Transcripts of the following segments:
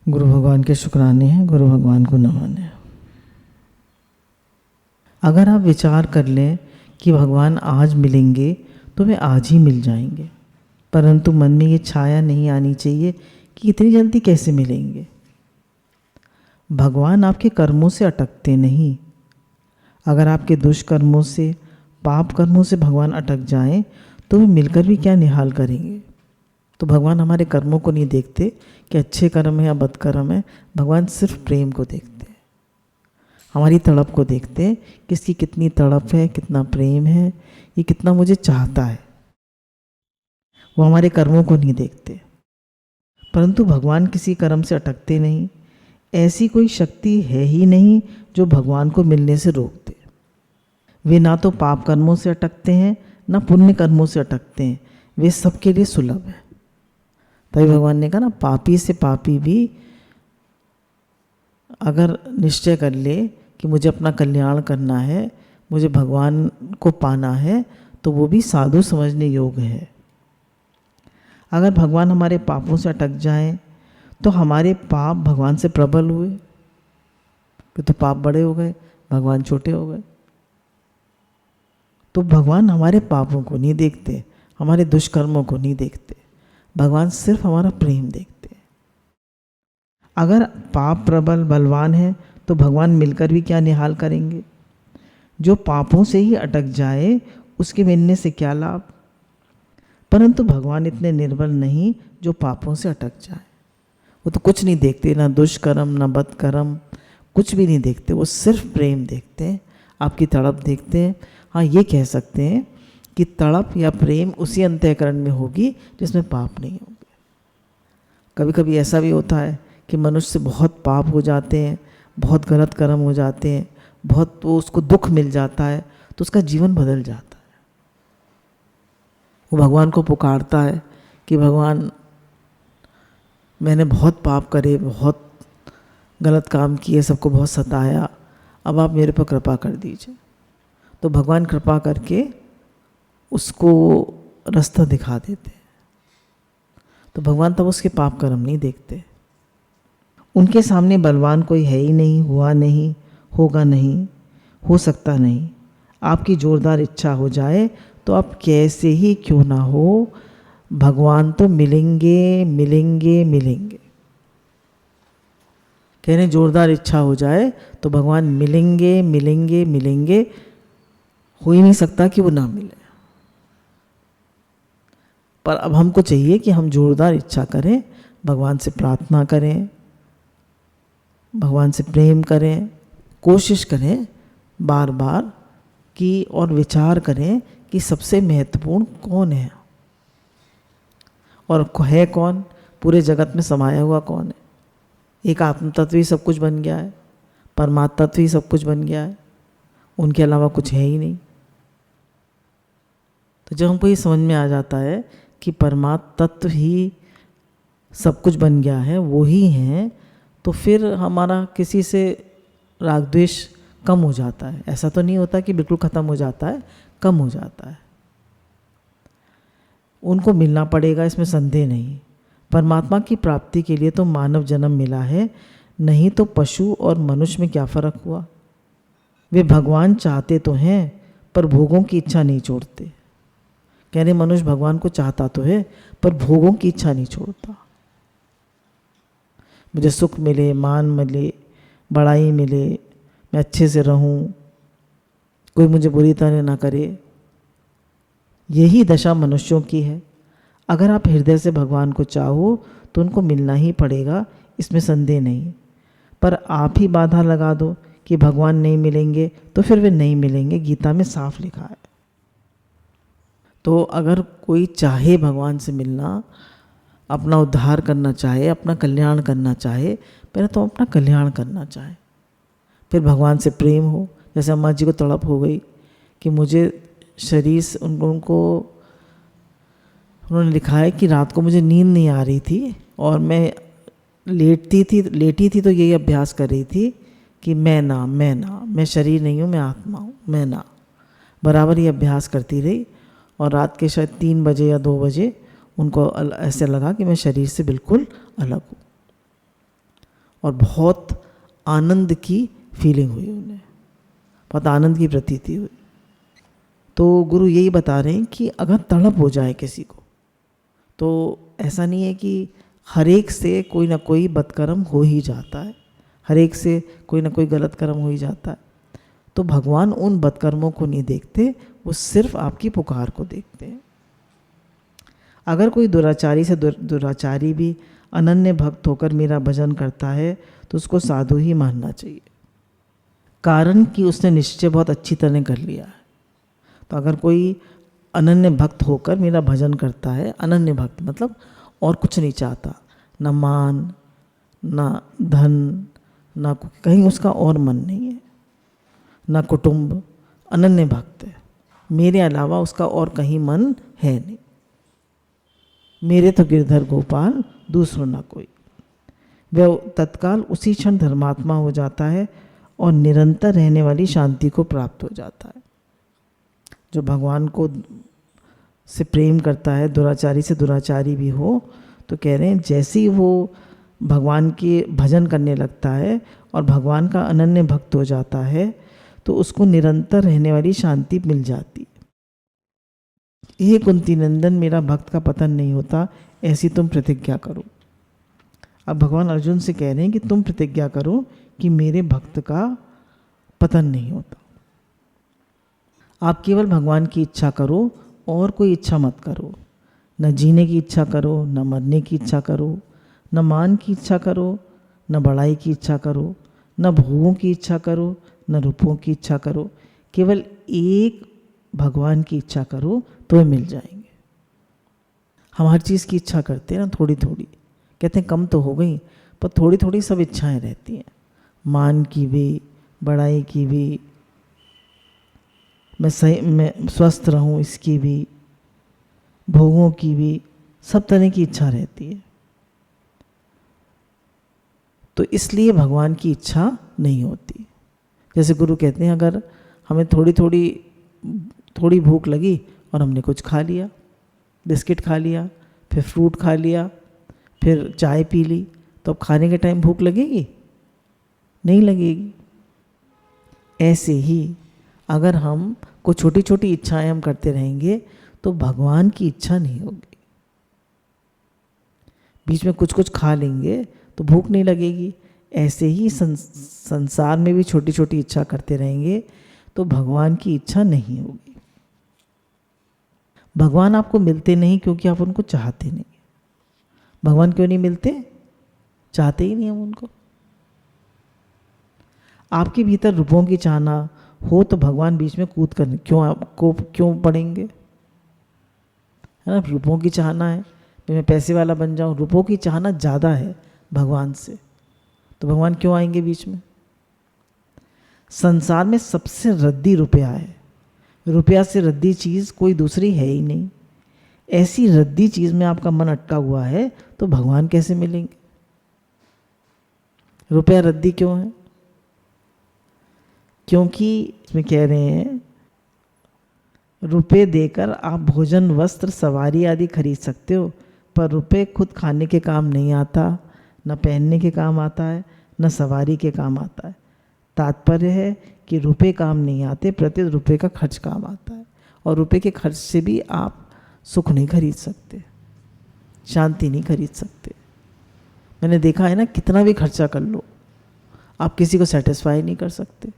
गुरु भगवान के शुक्राने हैं, गुरु भगवान को नमन है। अगर आप विचार कर लें कि भगवान आज मिलेंगे तो वे आज ही मिल जाएंगे, परंतु मन में ये छाया नहीं आनी चाहिए कि इतनी जल्दी कैसे मिलेंगे। भगवान आपके कर्मों से अटकते नहीं। अगर आपके दुष्कर्मों से, पाप कर्मों से भगवान अटक जाएं तो वे मिलकर भी क्या निहाल करेंगे। तो भगवान हमारे कर्मों को नहीं देखते कि अच्छे कर्म है या बदकर्म है। भगवान सिर्फ प्रेम को देखते हैं, हमारी तड़प को देखते हैं कि इसकी कितनी तड़प है, कितना प्रेम है, ये कितना मुझे चाहता है। वो हमारे कर्मों को नहीं देखते। परंतु भगवान किसी कर्म से अटकते नहीं। ऐसी कोई शक्ति है ही नहीं जो भगवान को मिलने से रोक दे। वे ना तो पाप कर्मों से अटकते हैं, ना पुण्य कर्मों से अटकते हैं। वे सबके लिए सुलभ है। तभी भगवान ने कहा ना, पापी से पापी भी अगर निश्चय कर ले कि मुझे अपना कल्याण करना है, मुझे भगवान को पाना है, तो वो भी साधु समझने योग्य है। अगर भगवान हमारे पापों से अटक जाएं तो हमारे पाप भगवान से प्रबल हुए, फिर तो पाप बड़े हो गए, भगवान छोटे हो गए। तो भगवान हमारे पापों को नहीं देखते, हमारे दुष्कर्मों को नहीं देखते। भगवान सिर्फ हमारा प्रेम देखते हैं। अगर पाप प्रबल बलवान है तो भगवान मिलकर भी क्या निहाल करेंगे। जो पापों से ही अटक जाए उसके मिलने से क्या लाभ। परंतु भगवान इतने निर्बल नहीं जो पापों से अटक जाए। वो तो कुछ नहीं देखते, ना दुष्कर्म ना बदकर्म, कुछ भी नहीं देखते। वो सिर्फ प्रेम देखते हैं, आपकी तड़प देखते हैं। हाँ, ये कह सकते हैं कि तड़प या प्रेम उसी अंतःकरण में होगी जिसमें पाप नहीं होंगे। कभी कभी ऐसा भी होता है कि मनुष्य से बहुत पाप हो जाते हैं, बहुत गलत कर्म हो जाते हैं, बहुत तो उसको दुख मिल जाता है, तो उसका जीवन बदल जाता है। वो भगवान को पुकारता है कि भगवान, मैंने बहुत पाप करे, बहुत गलत काम किए, सबको बहुत सताया, अब आप मेरे पर कृपा कर दीजिए। तो भगवान कृपा करके उसको रास्ता दिखा देते। तो भगवान तब उसके पाप कर्म नहीं देखते। उनके सामने बलवान कोई है ही नहीं, हुआ नहीं, होगा नहीं, हो सकता नहीं। आपकी जोरदार इच्छा हो जाए तो आप कैसे ही क्यों ना हो, भगवान तो मिलेंगे मिलेंगे मिलेंगे। कहने जोरदार इच्छा हो जाए तो भगवान मिलेंगे मिलेंगे मिलेंगे, हो ही नहीं सकता कि वो ना मिले। पर अब हमको चाहिए कि हम जोरदार इच्छा करें, भगवान से प्रार्थना करें, भगवान से प्रेम करें, कोशिश करें बार बार कि, और विचार करें कि सबसे महत्वपूर्ण कौन है और है कौन, पूरे जगत में समाया हुआ कौन है। एक आत्म तत्व ही सब कुछ बन गया है, परमात्मा तत्व ही सब कुछ बन गया है, उनके अलावा कुछ है ही नहीं। तो जब हमको ये समझ में आ जाता है कि परमात्मा तत्व ही सब कुछ बन गया है, वो ही हैं, तो फिर हमारा किसी से राग द्वेष कम हो जाता है। ऐसा तो नहीं होता कि बिल्कुल ख़त्म हो जाता है, कम हो जाता है। उनको मिलना पड़ेगा, इसमें संदेह नहीं। परमात्मा की प्राप्ति के लिए तो मानव जन्म मिला है, नहीं तो पशु और मनुष्य में क्या फ़र्क हुआ। वे भगवान चाहते तो हैं पर भोगों की इच्छा नहीं छोड़ते। कह रहे मनुष्य भगवान को चाहता तो है पर भोगों की इच्छा नहीं छोड़ता। मुझे सुख मिले, मान मिले, बड़ाई मिले, मैं अच्छे से रहूं, कोई मुझे बुरी तरह ना करे, यही दशा मनुष्यों की है। अगर आप हृदय से भगवान को चाहो तो उनको मिलना ही पड़ेगा, इसमें संदेह नहीं। पर आप ही बाधा लगा दो कि भगवान नहीं मिलेंगे, तो फिर वे नहीं मिलेंगे, गीता में साफ लिखा है। तो अगर कोई चाहे भगवान से मिलना, अपना उद्धार करना चाहे, अपना कल्याण करना चाहे, पहले तो अपना कल्याण करना चाहे, फिर भगवान से प्रेम हो। जैसे अम्मा जी को तड़प हो गई कि मुझे शरीर से, उन्होंने लिखा है कि रात को मुझे नींद नहीं आ रही थी और मैं लेटी थी तो यही अभ्यास कर रही थी कि मैं शरीर नहीं हूँ, मैं आत्मा हूँ, मैं ना, बराबर ये अभ्यास करती रही। और रात के शायद 3 बजे या 2 बजे उनको ऐसे लगा कि मैं शरीर से बिल्कुल अलग हूँ। और बहुत आनंद की फीलिंग हुई उन्हें, बहुत आनंद की प्रतीति हुई। तो गुरु यही बता रहे हैं कि अगर तड़प हो जाए किसी को, तो ऐसा नहीं है कि हर एक से कोई ना कोई बदकर्म हो ही जाता है, हर एक से कोई ना कोई गलत कर्म हो ही जाता है। तो भगवान उन बदकर्मों को नहीं देखते, वो सिर्फ आपकी पुकार को देखते हैं। अगर कोई दुराचारी से दुराचारी भी अनन्य भक्त होकर मेरा भजन करता है तो उसको साधु ही मानना चाहिए, कारण कि उसने निश्चय बहुत अच्छी तरह कर लिया है। तो अगर कोई अनन्य भक्त होकर मेरा भजन करता है, अनन्य भक्त मतलब और कुछ नहीं चाहता, न मान न धन न कहीं उसका और मन नहीं है, न कुटुंब, अनन्य भक्त है, मेरे अलावा उसका और कहीं मन है नहीं, मेरे तो गिरधर गोपाल दूसरों ना कोई, वह तत्काल उसी क्षण धर्मात्मा हो जाता है और निरंतर रहने वाली शांति को प्राप्त हो जाता है। जो भगवान को से प्रेम करता है, दुराचारी से दुराचारी भी हो, तो कह रहे हैं जैसे ही वो भगवान के भजन करने लगता है और भगवान का अनन्य भक्त हो जाता है तो उसको निरंतर रहने वाली शांति मिल जाती है। हे कुंती नंदन, मेरा भक्त का पतन नहीं होता, ऐसी तुम प्रतिज्ञा करो। अब भगवान अर्जुन से कह रहे हैं कि तुम प्रतिज्ञा करो कि मेरे भक्त का पतन नहीं होता। आप केवल भगवान की इच्छा करो और कोई इच्छा मत करो, न जीने की इच्छा करो, न मरने की इच्छा करो, न मान की इच्छा करो, न बड़ाई की इच्छा करो, न भोगों की इच्छा करो, न रूपों की इच्छा करो, केवल एक भगवान की इच्छा करो तो मिल जाएंगे। हम हर चीज़ की इच्छा करते हैं ना, थोड़ी थोड़ी, कहते हैं कम तो हो गई, पर थोड़ी थोड़ी सब इच्छाएं रहती हैं, मान की भी, बड़ाई की भी, मैं स्वस्थ रहूं इसकी भी, भोगों की भी, सब तरह की इच्छा रहती है। तो इसलिए भगवान की इच्छा नहीं होती। जैसे गुरु कहते हैं अगर हमें थोड़ी भूख लगी और हमने कुछ खा लिया, बिस्किट खा लिया, फिर फ्रूट खा लिया, फिर चाय पी ली, तो अब खाने के टाइम भूख लगेगी? नहीं लगेगी। ऐसे ही अगर हम को छोटी छोटी इच्छाएं हम करते रहेंगे तो भगवान की इच्छा नहीं होगी। बीच में कुछ कुछ खा लेंगे तो भूख नहीं लगेगी। ऐसे ही संसार में भी छोटी छोटी इच्छा करते रहेंगे तो भगवान की इच्छा नहीं होगी। भगवान आपको मिलते नहीं क्योंकि आप उनको चाहते नहीं। भगवान क्यों नहीं मिलते? चाहते ही नहीं हम उनको। आपके भीतर रूपों की चाहना हो तो भगवान बीच में कूद कर क्यों पड़ेंगे? है ना, रूपों की चाहना है, मैं पैसे वाला बन जाऊं, रूपों की चाहना ज़्यादा है भगवान से, तो भगवान क्यों आएंगे बीच में? संसार में सबसे रद्दी रुपया है, रुपया से रद्दी चीज़ कोई दूसरी है ही नहीं। ऐसी रद्दी चीज़ में आपका मन अटका हुआ है तो भगवान कैसे मिलेंगे? रुपया रद्दी क्यों है? क्योंकि इसमें कह रहे हैं रुपए देकर आप भोजन, वस्त्र, सवारी आदि खरीद सकते हो, पर रुपए खुद खाने के काम नहीं आता, न पहनने के काम आता है, न सवारी के काम आता है। तात्पर्य है कि रुपए काम नहीं आते, प्रति रुपए का खर्च काम आता है। और रुपए के खर्च से भी आप सुख नहीं खरीद सकते, शांति नहीं खरीद सकते। मैंने देखा है ना, कितना भी खर्चा कर लो आप किसी को सेटिस्फाई नहीं कर सकते,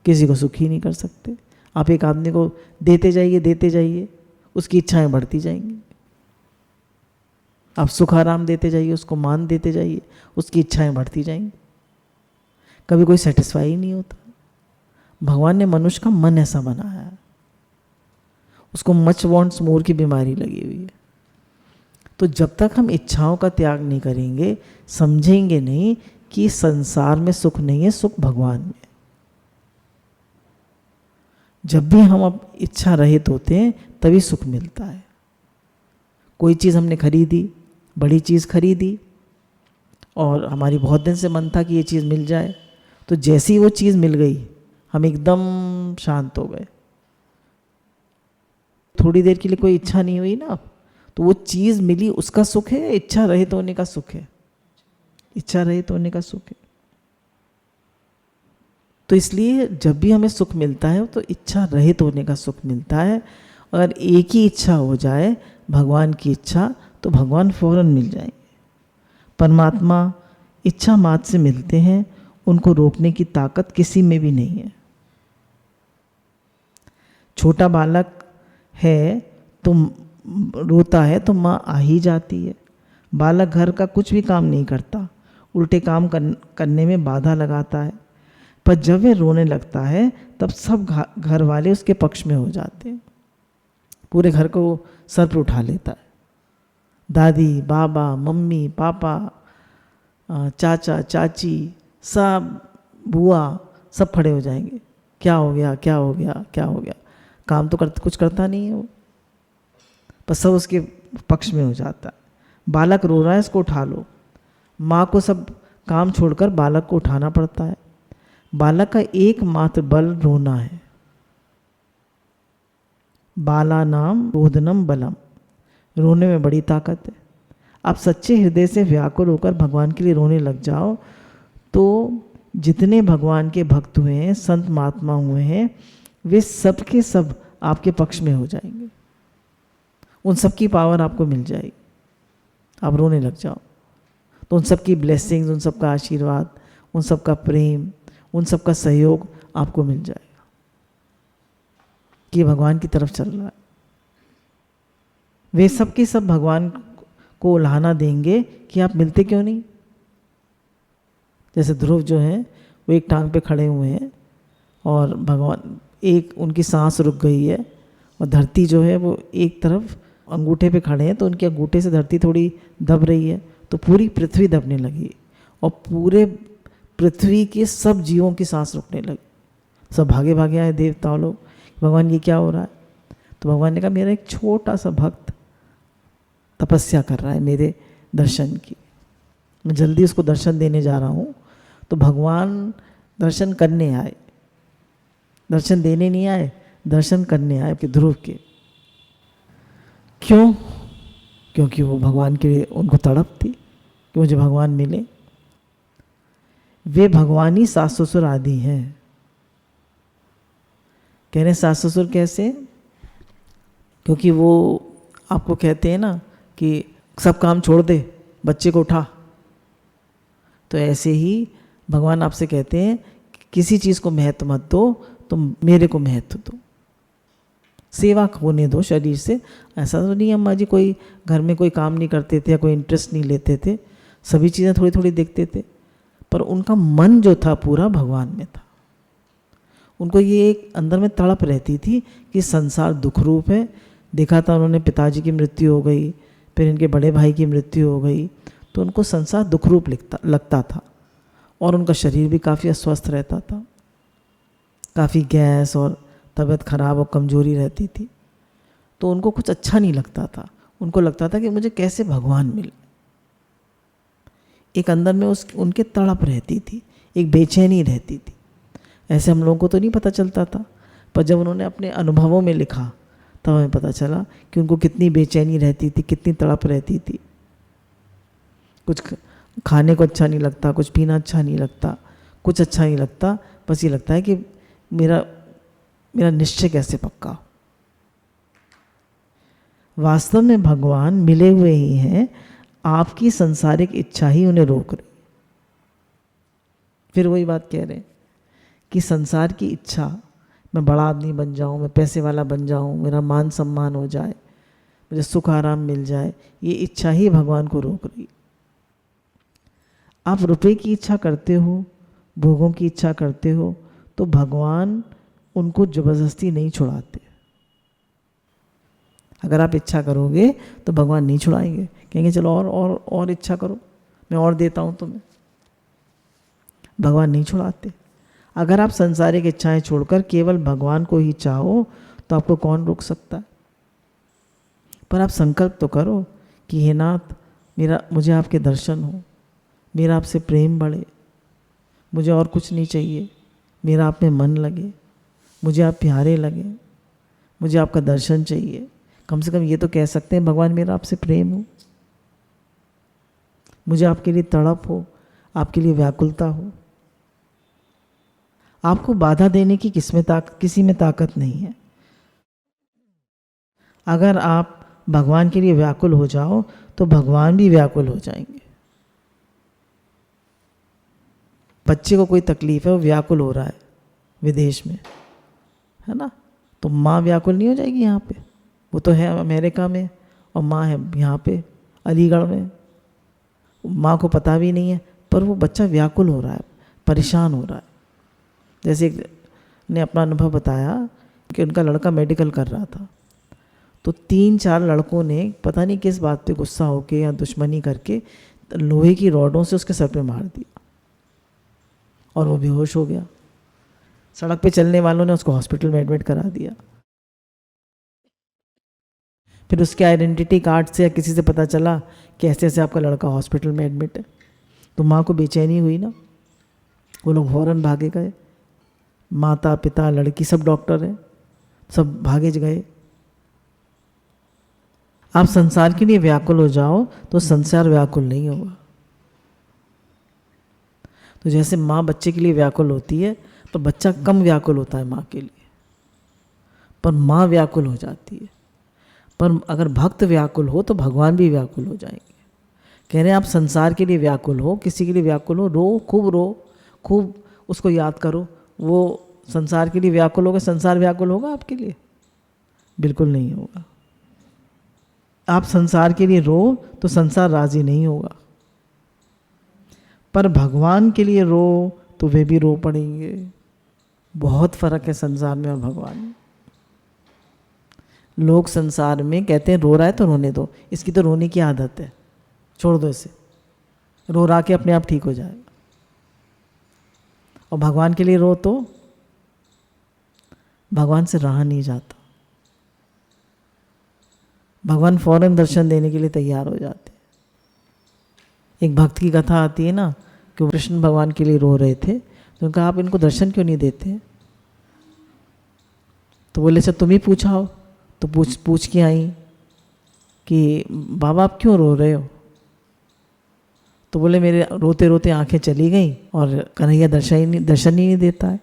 किसी को सुखी नहीं कर सकते। आप एक आदमी को देते जाइए, उसकी इच्छाएं बढ़ती जाएंगी। आप सुख आराम देते जाइए, उसको मान देते जाइए, उसकी इच्छाएं बढ़ती जाएंगी। कभी कोई सेटिस्फाई नहीं होता। भगवान ने मनुष्य का मन ऐसा बनाया है, उसको मच वांट्स मोर की बीमारी लगी हुई है। तो जब तक हम इच्छाओं का त्याग नहीं करेंगे, समझेंगे नहीं कि संसार में सुख नहीं है, सुख भगवान में। जब भी हम अब इच्छा रहित होते हैं तभी सुख मिलता है। कोई चीज़ हमने खरीदी, बड़ी चीज़ खरीदी, और हमारी बहुत दिन से मन था कि ये चीज़ मिल जाए, तो जैसी वो चीज़ मिल गई हम एकदम शांत हो गए। थोड़ी देर के लिए कोई इच्छा नहीं हुई ना, तो वो चीज़ मिली, उसका सुख है, इच्छा रहित होने का सुख है? इच्छा रहित होने का सुख है। तो इसलिए जब भी हमें सुख मिलता है तो इच्छा रहित होने का सुख मिलता है। अगर एक ही इच्छा हो जाए, भगवान की इच्छा, तो भगवान फौरन मिल जाएंगे। परमात्मा इच्छा मात्र से मिलते हैं, उनको रोकने की ताकत किसी में भी नहीं है। छोटा बालक है तो रोता है तो माँ आ ही जाती है। बालक घर का कुछ भी काम नहीं करता, उल्टे काम करने में बाधा लगाता है, पर जब वे रोने लगता है तब सब घर वाले उसके पक्ष में हो जाते हैं। पूरे घर को सर पर उठा लेता है। दादी, बाबा, मम्मी, पापा, चाचा, चाची, सब, बुआ, सब खड़े हो जाएंगे। क्या हो गया, क्या हो गया, क्या हो गया। काम तो कुछ करता नहीं है वो, पर सब उसके पक्ष में हो जाता है। बालक रो रहा है, इसको उठा लो। माँ को सब काम छोड़कर बालक को उठाना पड़ता है। बालक का एकमात्र बल रोना है। बाला नाम रोदनम बलम, रोने में बड़ी ताकत है। आप सच्चे हृदय से व्याकुल होकर भगवान के लिए रोने लग जाओ तो जितने भगवान के भक्त हुए हैं, संत महात्मा हुए हैं, वे सब के सब आपके पक्ष में हो जाएंगे। उन सब की पावर आपको मिल जाएगी। आप रोने लग जाओ तो उन सब की ब्लेसिंग्स, उन सब का आशीर्वाद, उन सब का प्रेम, उन सब का सहयोग आपको मिल जाएगा कि भगवान की तरफ चल रहा है। वे सब के सब भगवान को उल्हाना देंगे कि आप मिलते क्यों नहीं। जैसे ध्रुव जो है वो एक टांग पे खड़े हुए हैं और भगवान, एक उनकी सांस रुक गई है और धरती जो है वो एक तरफ अंगूठे पे खड़े हैं, तो उनके अंगूठे से धरती थोड़ी दब रही है, तो पूरी पृथ्वी दबने लगी और पूरे पृथ्वी के सब जीवों की सांस रुकने लगी। सब भागे भागे आए देवताओं लोग, भगवान ये क्या हो रहा है। तो भगवान ने कहा मेरा एक छोटा सा भक्त तपस्या कर रहा है मेरे दर्शन की, मैं जल्दी उसको दर्शन देने जा रहा हूँ। तो भगवान दर्शन करने आए, दर्शन देने नहीं आए, दर्शन करने आए कि ध्रुव के। क्यों? क्योंकि वो भगवान के लिए उनको तड़प थी कि मुझे भगवान मिले। वे भगवानी सास ससुर आदि हैं। कह रहे सास ससुर कैसे? क्योंकि वो आपको कहते हैं ना कि सब काम छोड़ दे, बच्चे को उठा। तो ऐसे ही भगवान आपसे कहते हैं कि किसी चीज़ को महत्व मत दो, तुम मेरे को महत्व दो, सेवा होने दो शरीर से। ऐसा तो नहीं अम्मा जी कोई घर में कोई काम नहीं करते थे या कोई इंटरेस्ट नहीं लेते थे, सभी चीज़ें थोड़ी थोड़ी देखते थे, पर उनका मन जो था पूरा भगवान में था। उनको ये एक अंदर में तड़प रहती थी कि संसार दुख रूप है। देखा था उन्होंने पिताजी की मृत्यु हो गई, फिर इनके बड़े भाई की मृत्यु हो गई, तो उनको संसार दुख रूप लगता था और उनका शरीर भी काफ़ी अस्वस्थ रहता था, काफ़ी गैस और तबीयत खराब और कमजोरी रहती थी। तो उनको कुछ अच्छा नहीं लगता था। उनको लगता था कि मुझे कैसे भगवान मिले। एक अंदर में उनके तड़प रहती थी, एक बेचैनी रहती थी। ऐसे हम लोगों को तो नहीं पता चलता था, पर जब उन्होंने अपने अनुभवों में लिखा तब हमें पता चला कि उनको कितनी बेचैनी रहती थी, कितनी तड़प रहती थी। कुछ खाने को अच्छा नहीं लगता, कुछ पीना अच्छा नहीं लगता, कुछ अच्छा नहीं लगता, बस ये लगता है कि मेरा निश्चय कैसे पक्का। वास्तव में भगवान मिले हुए ही हैं, आपकी संसारिक इच्छा ही उन्हें रोक रही। फिर वही बात कह रहे हैं कि संसार की इच्छा, मैं बड़ा आदमी बन जाऊं, मैं पैसे वाला बन जाऊं, मेरा मान सम्मान हो जाए, मुझे सुख आराम मिल जाए, ये इच्छा ही भगवान को रोक रही। आप रुपए की इच्छा करते हो, भोगों की इच्छा करते हो, तो भगवान उनको जबरदस्ती नहीं छुड़ाते। अगर आप इच्छा करोगे तो भगवान नहीं छुड़ाएंगे, कहेंगे चलो और इच्छा करो, मैं और देता हूँ तुम्हें। भगवान नहीं छुड़ाते। अगर आप संसारिक इच्छाएं छोड़कर केवल भगवान को ही चाहो तो आपको कौन रोक सकता है। पर आप संकल्प तो करो कि हे नाथ, मुझे आपके दर्शन हो, मेरा आपसे प्रेम बढ़े, मुझे और कुछ नहीं चाहिए, मेरा आप में मन लगे, मुझे आप प्यारे लगे, मुझे आपका दर्शन चाहिए। कम से कम ये तो कह सकते हैं भगवान मेरा आपसे प्रेम हो, मुझे आपके लिए तड़प हो, आपके लिए व्याकुलता हो। आपको बाधा देने की किसी में ताकत नहीं है। अगर आप भगवान के लिए व्याकुल हो जाओ तो भगवान भी व्याकुल हो जाएंगे। बच्चे को कोई तकलीफ है, वो व्याकुल हो रहा है विदेश में, है ना, तो माँ व्याकुल नहीं हो जाएगी यहाँ पे? वो तो है अमेरिका में और माँ है यहाँ पे अलीगढ़ में। माँ को पता भी नहीं है, पर वो बच्चा व्याकुल हो रहा है, परेशान हो रहा है। जैसे एक ने अपना अनुभव बताया कि उनका लड़का मेडिकल कर रहा था, तो 3-4 लड़कों ने पता नहीं किस बात पे गुस्सा होके या दुश्मनी करके लोहे की रॉडों से उसके सर पे मार दिया और वो बेहोश हो गया। सड़क पे चलने वालों ने उसको हॉस्पिटल में एडमिट करा दिया। फिर उसके आइडेंटिटी कार्ड से या किसी से पता चला कि ऐसे ऐसे आपका लड़का हॉस्पिटल में एडमिट है, तो माँ को बेचैनी हुई ना। वो लोग फौरन भागे गए, माता पिता लड़की सब डॉक्टर हैं, सब भागे गए। आप संसार के लिए व्याकुल हो जाओ तो संसार व्याकुल नहीं होगा। तो जैसे माँ बच्चे के लिए व्याकुल होती है तो बच्चा कम व्याकुल होता है माँ के लिए, पर माँ व्याकुल हो जाती है। पर अगर भक्त व्याकुल हो तो भगवान भी व्याकुल हो जाएंगे। कह रहे हैं आप संसार के लिए व्याकुल हो, किसी के लिए व्याकुल हो, रो, खूब उसको याद करो, वो संसार के लिए व्याकुल होगा, संसार व्याकुल होगा आपके लिए? बिल्कुल नहीं होगा। आप संसार के लिए रो तो संसार राजी नहीं होगा, पर भगवान के लिए रो तो वे भी रो पड़ेंगे। बहुत फर्क है संसार में और भगवान में। लोग संसार में कहते हैं रो रहा है तो रोने दो, इसकी तो रोने की आदत है, छोड़ दो इसे, रो रहा के अपने आप ठीक हो जाएगा। और भगवान के लिए रो तो भगवान से रहा नहीं जाता। भगवान फौरन दर्शन देने के लिए तैयार हो जाते। एक भक्त की कथा आती है ना कि वो कृष्ण भगवान के लिए रो रहे थे, तो उनका आप इनको दर्शन क्यों नहीं देते? तो बोले अच्छा तुम ही पूछा हो। तो पूछ के आई कि बाबा आप क्यों रो रहे हो? तो बोले मेरे रोते रोते आंखें चली गई और कन्हैया दर्शन ही नहीं देता है।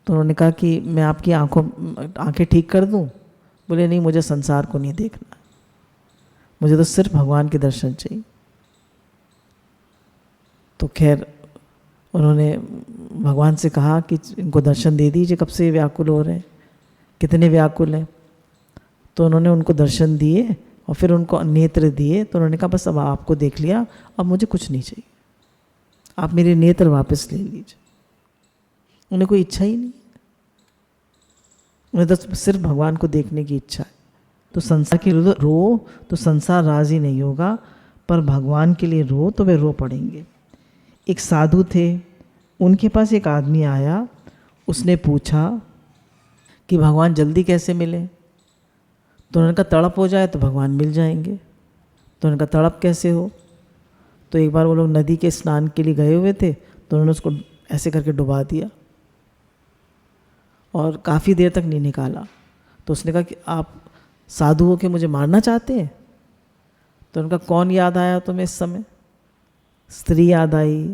तो उन्होंने कहा कि मैं आपकी आंखें ठीक कर दूं? बोले नहीं, मुझे संसार को नहीं देखना, मुझे तो सिर्फ भगवान के दर्शन चाहिए। तो खैर उन्होंने भगवान से कहा कि इनको दर्शन दे दीजिए, कब से व्याकुल हो रहे हैं, कितने व्याकुल हैं। तो उन्होंने उनको दर्शन दिए और फिर उनको नेत्र दिए। तो उन्होंने कहा बस अब आपको देख लिया, अब मुझे कुछ नहीं चाहिए, आप मेरे नेत्र वापस ले लीजिए। उन्हें कोई इच्छा ही नहीं, उन्हें तो सिर्फ भगवान को देखने की इच्छा है। तो संसार के लिए रो तो संसार राजी नहीं होगा, पर भगवान के लिए रो तो वे रो पड़ेंगे। एक साधु थे, उनके पास एक आदमी आया, उसने पूछा कि भगवान जल्दी कैसे मिले? तो उन्होंने कहा तड़प हो जाए तो भगवान मिल जाएंगे। तो उन्होंने कहा तड़प कैसे हो? तो एक बार वो लोग नदी के स्नान के लिए गए हुए थे, तो उन्होंने उसको ऐसे करके डुबा दिया और काफ़ी देर तक नहीं निकाला। तो उसने कहा कि आप साधु हो के मुझे मारना चाहते हैं? तो उनका कौन याद आया तुम्हें इस समय? स्त्री याद आई,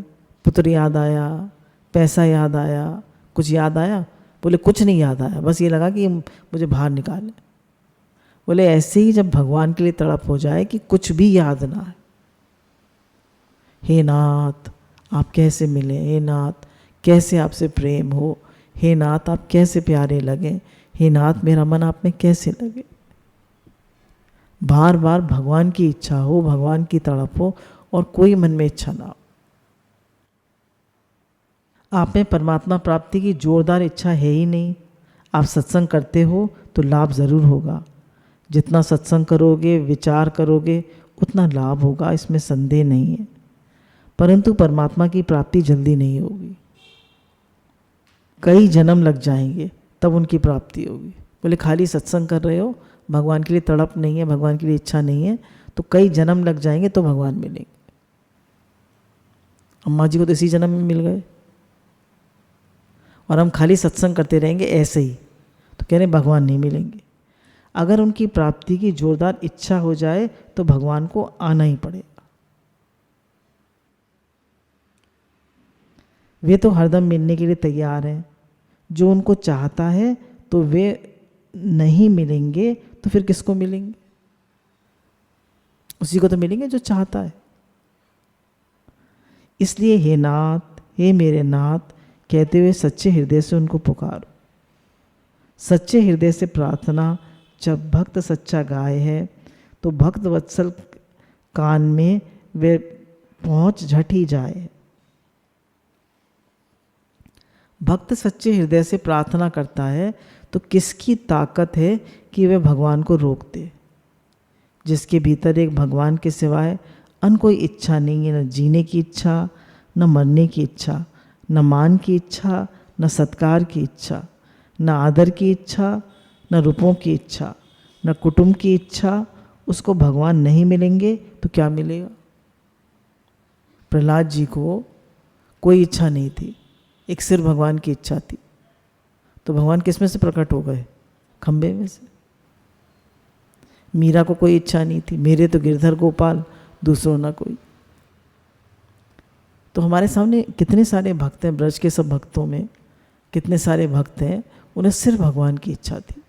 पुत्र याद आया, पैसा याद आया, कुछ याद आया? बोले कुछ नहीं याद आया, बस ये लगा कि मुझे बाहर निकाले। बोले ऐसे ही जब भगवान के लिए तड़प हो जाए कि कुछ भी याद ना आए, हे नाथ आप कैसे मिले, हे नाथ कैसे आपसे प्रेम हो, हे नाथ आप कैसे प्यारे लगे, हे नाथ मेरा मन आप में कैसे लगे। बार बार भगवान की इच्छा हो, भगवान की तड़प हो और कोई मन में इच्छा ना हो। आप में परमात्मा प्राप्ति की जोरदार इच्छा है ही नहीं। आप सत्संग करते हो तो लाभ ज़रूर होगा, जितना सत्संग करोगे विचार करोगे उतना लाभ होगा, इसमें संदेह नहीं है। परंतु परमात्मा की प्राप्ति जल्दी नहीं होगी, कई जन्म लग जाएंगे तब उनकी प्राप्ति होगी। बोले खाली सत्संग कर रहे हो, भगवान के लिए तड़प नहीं है, भगवान के लिए इच्छा नहीं है, तो कई जन्म लग जाएंगे तो भगवान मिलेंगे। अम्मा जी को तो इसी जन्म में मिल गए और हम खाली सत्संग करते रहेंगे ऐसे ही, तो कह रहे भगवान नहीं मिलेंगे। अगर उनकी प्राप्ति की जोरदार इच्छा हो जाए तो भगवान को आना ही पड़ेगा। वे तो हरदम मिलने के लिए तैयार हैं। जो उनको चाहता है तो वे नहीं मिलेंगे तो फिर किसको मिलेंगे? उसी को तो मिलेंगे जो चाहता है। इसलिए हे नाथ, हे मेरे नाथ कहते हुए सच्चे हृदय से उनको पुकारो। सच्चे हृदय से प्रार्थना जब भक्त सच्चा गाय है तो भक्त वत्सल कान में वे पहुंच झट ही जाए। भक्त सच्चे हृदय से प्रार्थना करता है तो किसकी ताकत है कि वह भगवान को रोक दे? जिसके भीतर एक भगवान के सिवाय अन्य कोई इच्छा नहीं है, न जीने की इच्छा, न मरने की इच्छा, न मान की इच्छा, न सत्कार की इच्छा, न आदर की इच्छा, न रुपयों की इच्छा, न कुटुंब की इच्छा, उसको भगवान नहीं मिलेंगे तो क्या मिलेगा? प्रहलाद जी को कोई इच्छा नहीं थी, एक सिर्फ भगवान की इच्छा थी। तो भगवान किस में से प्रकट हो गए? खंबे में से। मीरा को कोई इच्छा नहीं थी, मेरे तो गिरधर गोपाल, दूसरों ना कोई। तो हमारे सामने कितने सारे भक्त हैं, ब्रज के सब भक्तों में कितने सारे भक्त हैं, उन्हें सिर्फ भगवान की इच्छा थी।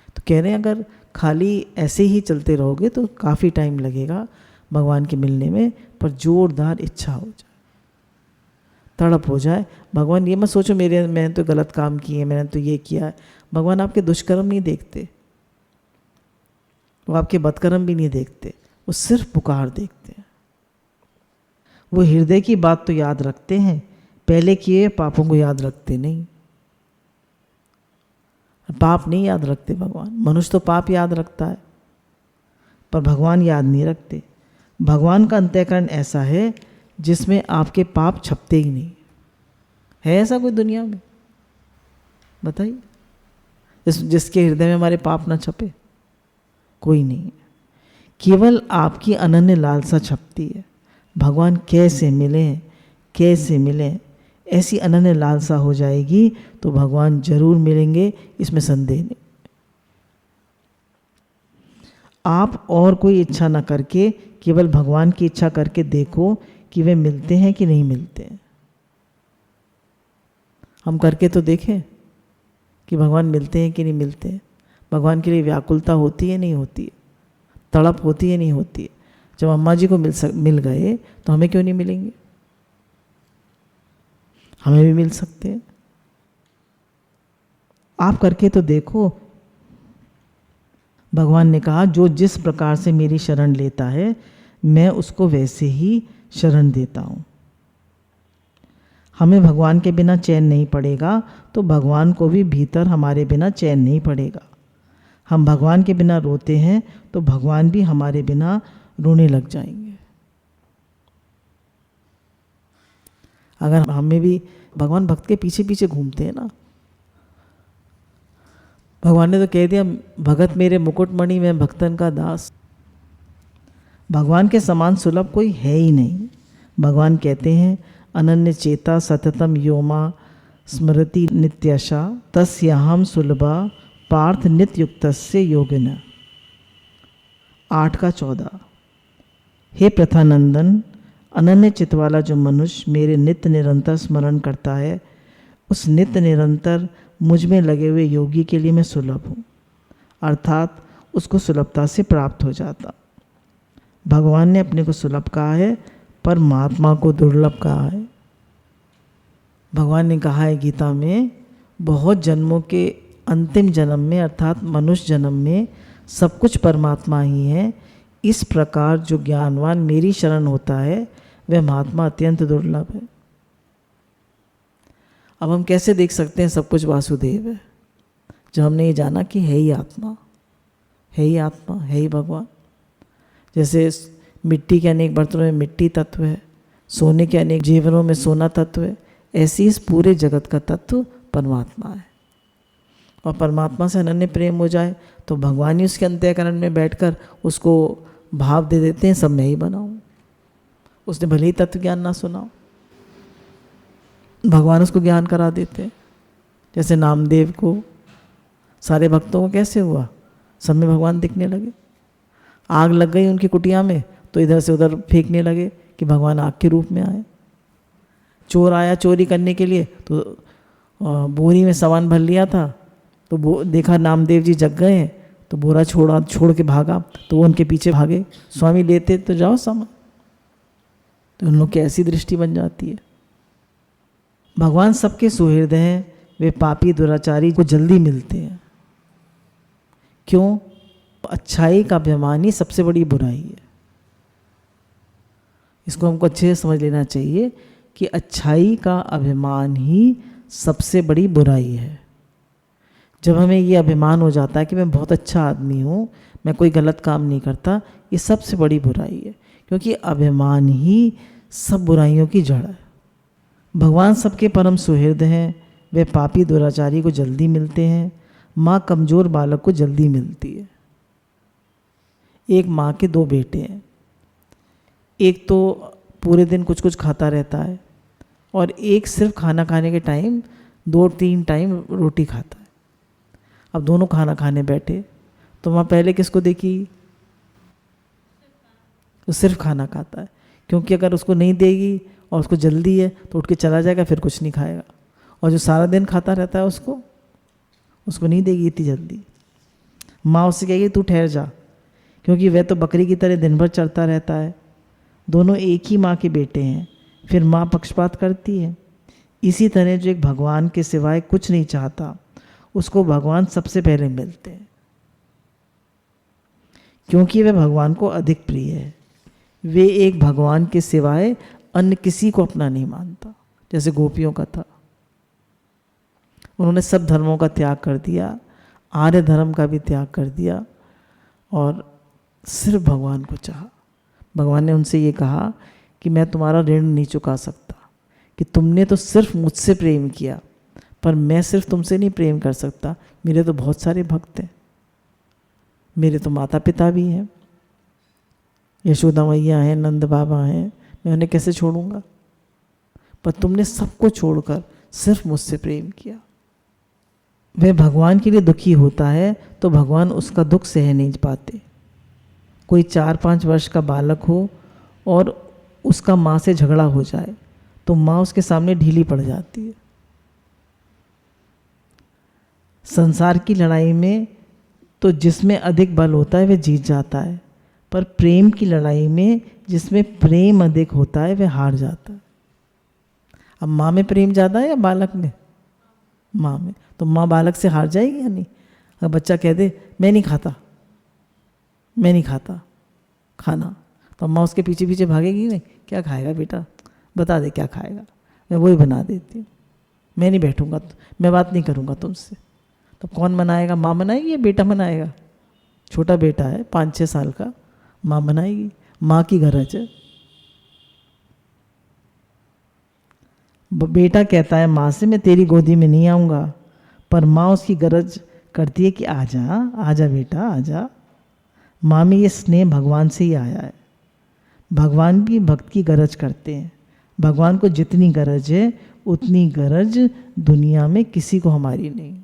तो कह रहे हैं अगर खाली ऐसे ही चलते रहोगे तो काफ़ी टाइम लगेगा भगवान के मिलने में, पर जोरदार इच्छा हो जाए, तड़प हो जाए। भगवान ये मत सोचो मैंने तो गलत काम किए, मैंने तो ये किया है। भगवान आपके दुष्कर्म नहीं देखते, वो आपके बदकर्म भी नहीं देखते, वो सिर्फ पुकार देखते हैं। वो हृदय की बात तो याद रखते हैं, पहले किए पापों को याद रखते नहीं। पाप नहीं याद रखते भगवान। मनुष्य तो पाप याद रखता है पर भगवान याद नहीं रखते। भगवान का अंतःकरण ऐसा है जिसमें आपके पाप छपते ही नहीं। है ऐसा कोई दुनिया में? बताइए, जिसके हृदय में हमारे पाप ना छपे, कोई नहीं है। केवल आपकी अनन्य लालसा छपती है। भगवान कैसे मिलें, कैसे मिलें, ऐसी अनन्य लालसा हो जाएगी तो भगवान जरूर मिलेंगे, इसमें संदेह नहीं। आप और कोई इच्छा ना करके केवल भगवान की इच्छा करके देखो कि वे मिलते हैं कि नहीं मिलते हैं। हम करके तो देखें कि भगवान मिलते हैं कि नहीं मिलते हैं। भगवान के लिए व्याकुलता होती है नहीं होती है, तड़प होती है नहीं होती है। जब अम्मा जी को मिल गए तो हमें क्यों नहीं मिलेंगे? हमें भी मिल सकते हैं। आप करके तो देखो। भगवान ने कहा जो जिस प्रकार से मेरी शरण लेता है मैं उसको वैसे ही शरण देता हूँ। हमें भगवान के बिना चैन नहीं पड़ेगा तो भगवान को भी भीतर हमारे बिना चैन नहीं पड़ेगा। हम भगवान के बिना रोते हैं तो भगवान भी हमारे बिना रोने लग जाएंगे। अगर हमें भी भगवान भक्त के पीछे पीछे घूमते हैं ना, भगवान ने तो कह दिया भगत मेरे मुकुटमणि में भक्तन का दास। भगवान के समान सुलभ कोई है ही नहीं। भगवान कहते हैं अनन्य चेता सततम योमा स्मृति नित्यशा तस्याहम सुलभा पार्थ नित्य युक्तस्य योगिना। 8:14। हे प्रथानंदन, अनन्य चित वाला जो मनुष्य मेरे नित्य निरंतर स्मरण करता है उस नित्य निरंतर मुझ में लगे हुए योगी के लिए मैं सुलभ हूँ, अर्थात उसको सुलभता से प्राप्त हो जाता। भगवान ने अपने को सुलभ कहा है, पर महात्मा को दुर्लभ कहा है। भगवान ने कहा है गीता में बहुत जन्मों के अंतिम जन्म में अर्थात मनुष्य जन्म में सब कुछ परमात्मा ही है। इस प्रकार जो ज्ञानवान मेरी शरण होता है वह महात्मा अत्यंत दुर्लभ है। अब हम कैसे देख सकते हैं सब कुछ वासुदेव है, जब हमने ये जाना कि है ही आत्मा, है ही आत्मा, है ही भगवान। जैसे मिट्टी के अनेक बर्तनों में मिट्टी तत्व है, सोने के अनेक जेवरों में सोना तत्व है, ऐसे इस पूरे जगत का तत्व परमात्मा है। और परमात्मा से अनन्य प्रेम हो जाए तो भगवान ही उसके अंतःकरण में बैठकर उसको भाव दे देते हैं सब मैं ही बनाऊँ। उसने भले ही तत्व ज्ञान ना सुना, भगवान उसको ज्ञान करा देते हैं। जैसे नामदेव को सारे भक्तों को कैसे हुआ, सब में भगवान दिखने लगे। आग लग गई उनकी कुटिया में तो इधर से उधर फेंकने लगे कि भगवान आग के रूप में आए। चोर आया चोरी करने के लिए, तो बोरी में सामान भर लिया था, तो देखा नामदेव जी जग गए हैं, तो बोरा छोड़ के भागा, तो वो उनके पीछे भागे, स्वामी लेते तो जाओ सामान। तो उन लोग की ऐसी दृष्टि बन जाती है। भगवान सबके सुहृदय हैं, वे पापी दुराचारी को जल्दी मिलते हैं। क्यों? अच्छाई का अभिमान ही सबसे बड़ी बुराई है। इसको हमको अच्छे से समझ लेना चाहिए कि अच्छाई का अभिमान ही सबसे बड़ी बुराई है। जब हमें ये अभिमान हो जाता है कि मैं बहुत अच्छा आदमी हूँ, मैं कोई गलत काम नहीं करता, ये सबसे बड़ी बुराई है, क्योंकि अभिमान ही सब बुराइयों की जड़ है। भगवान सबके परम सुहृद हैं, वे पापी दुराचारी को जल्दी मिलते हैं। माँ कमज़ोर बालक को जल्दी मिलती है। एक माँ के दो बेटे हैं, एक तो पूरे दिन कुछ कुछ खाता रहता है और एक सिर्फ खाना खाने के टाइम 2-3 टाइम रोटी खाता है। अब दोनों खाना खाने बैठे तो माँ पहले किसको देखी? तो सिर्फ खाना खाता है, क्योंकि अगर उसको नहीं देगी और उसको जल्दी है तो उठ के चला जाएगा, फिर कुछ नहीं खाएगा। और जो सारा दिन खाता रहता है उसको नहीं देगी इतनी जल्दी। माँ उससे कहेगी तू ठहर जा, क्योंकि वह तो बकरी की तरह दिन भर चलता रहता है। दोनों एक ही माँ के बेटे हैं, फिर माँ पक्षपात करती है। इसी तरह जो एक भगवान के सिवाय कुछ नहीं चाहता, उसको भगवान सबसे पहले मिलते हैं, क्योंकि वह भगवान को अधिक प्रिय है। वे एक भगवान के सिवाय अन्य किसी को अपना नहीं मानता, जैसे गोपियों का था। उन्होंने सब धर्मों का त्याग कर दिया, आर्य धर्म का भी त्याग कर दिया और सिर्फ भगवान को चाहा। भगवान ने उनसे ये कहा कि मैं तुम्हारा ऋण नहीं चुका सकता, कि तुमने तो सिर्फ मुझसे प्रेम किया, पर मैं सिर्फ तुमसे नहीं प्रेम कर सकता। मेरे तो बहुत सारे भक्त हैं, मेरे तो माता पिता भी हैं, यशोदा मैया हैं, नंद बाबा हैं, मैं उन्हें कैसे छोड़ूंगा? पर तुमने सबको छोड़कर सिर्फ मुझसे प्रेम किया। वह भगवान के लिए दुखी होता है तो भगवान उसका दुख सह नहीं पाते। कोई 4-5 वर्ष का बालक हो और उसका माँ से झगड़ा हो जाए तो माँ उसके सामने ढीली पड़ जाती है। संसार की लड़ाई में तो जिसमें अधिक बल होता है वह जीत जाता है, पर प्रेम की लड़ाई में जिसमें प्रेम अधिक होता है वह हार जाता है। अब माँ में प्रेम ज़्यादा है या बालक में? माँ में। तो माँ बालक से हार जाएगी या नहीं? अगर बच्चा कह दे मैं नहीं खाता खाना, तो माँ उसके पीछे पीछे भागेगी नहीं? क्या खाएगा बेटा, बता दे क्या खाएगा, मैं वही बना देती हूँ, मैं नहीं बैठूंगा, मैं बात नहीं करूँगा तुमसे। तो कौन मनाएगा? माँ मनाएगी या बेटा मनाएगा? छोटा बेटा है 5-6 साल का, माँ मनाएगी। माँ की गरज है। बेटा कहता है माँ से मैं तेरी गोदी में नहीं आऊँगा, पर माँ उसकी गरज करती है कि आजा बेटा आजा। माँ में ये स्नेह भगवान से ही आया है। भगवान भी भक्त की गरज करते हैं। भगवान को जितनी गरज है उतनी गरज दुनिया में किसी को हमारी नहीं,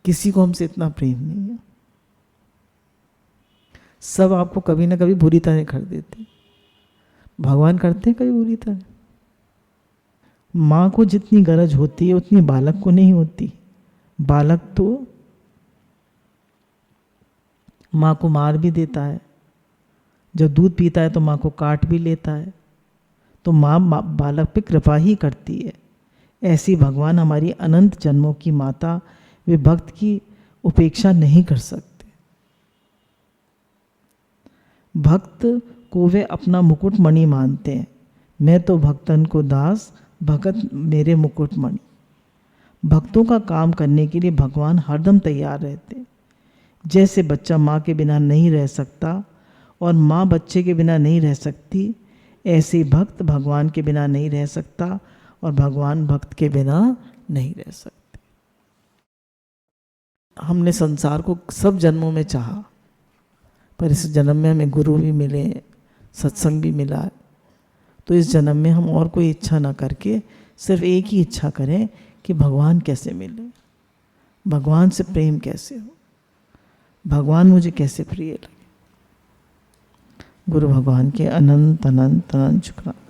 किसी को हमसे इतना प्रेम नहीं है। सब आपको कभी ना कभी बुरी तरह कर देते, भगवान करते हैं कभी बुरी तरह। माँ को जितनी गरज होती है उतनी बालक को नहीं होती। बालक तो माँ को मार भी देता है, जब दूध पीता है तो माँ को काट भी लेता है। तो माँ बालक पे कृपा ही करती है। ऐसी भगवान हमारी अनंत जन्मों की माता, वे भक्त की उपेक्षा नहीं कर सकते। भक्त को वे अपना मुकुटमणि मानते हैं। मैं तो भक्तन को दास, भगत मेरे मुकुटमणि। भक्तों का काम करने के लिए भगवान हरदम तैयार रहते हैं। जैसे बच्चा माँ के बिना नहीं रह सकता और माँ बच्चे के बिना नहीं रह सकती, ऐसे भक्त भगवान के बिना नहीं रह सकता और भगवान भक्त के बिना नहीं रह सकते। हमने संसार को सब जन्मों में चाहा, पर इस जन्म में हमें गुरु भी मिले, सत्संग भी मिला। तो इस जन्म में हम और कोई इच्छा ना करके सिर्फ एक ही इच्छा करें कि भगवान कैसे मिले, भगवान से प्रेम कैसे हो, भगवान मुझे कैसे प्रिय लगे। गुरु भगवान के अनंत अनंत अनंत शुक्राना।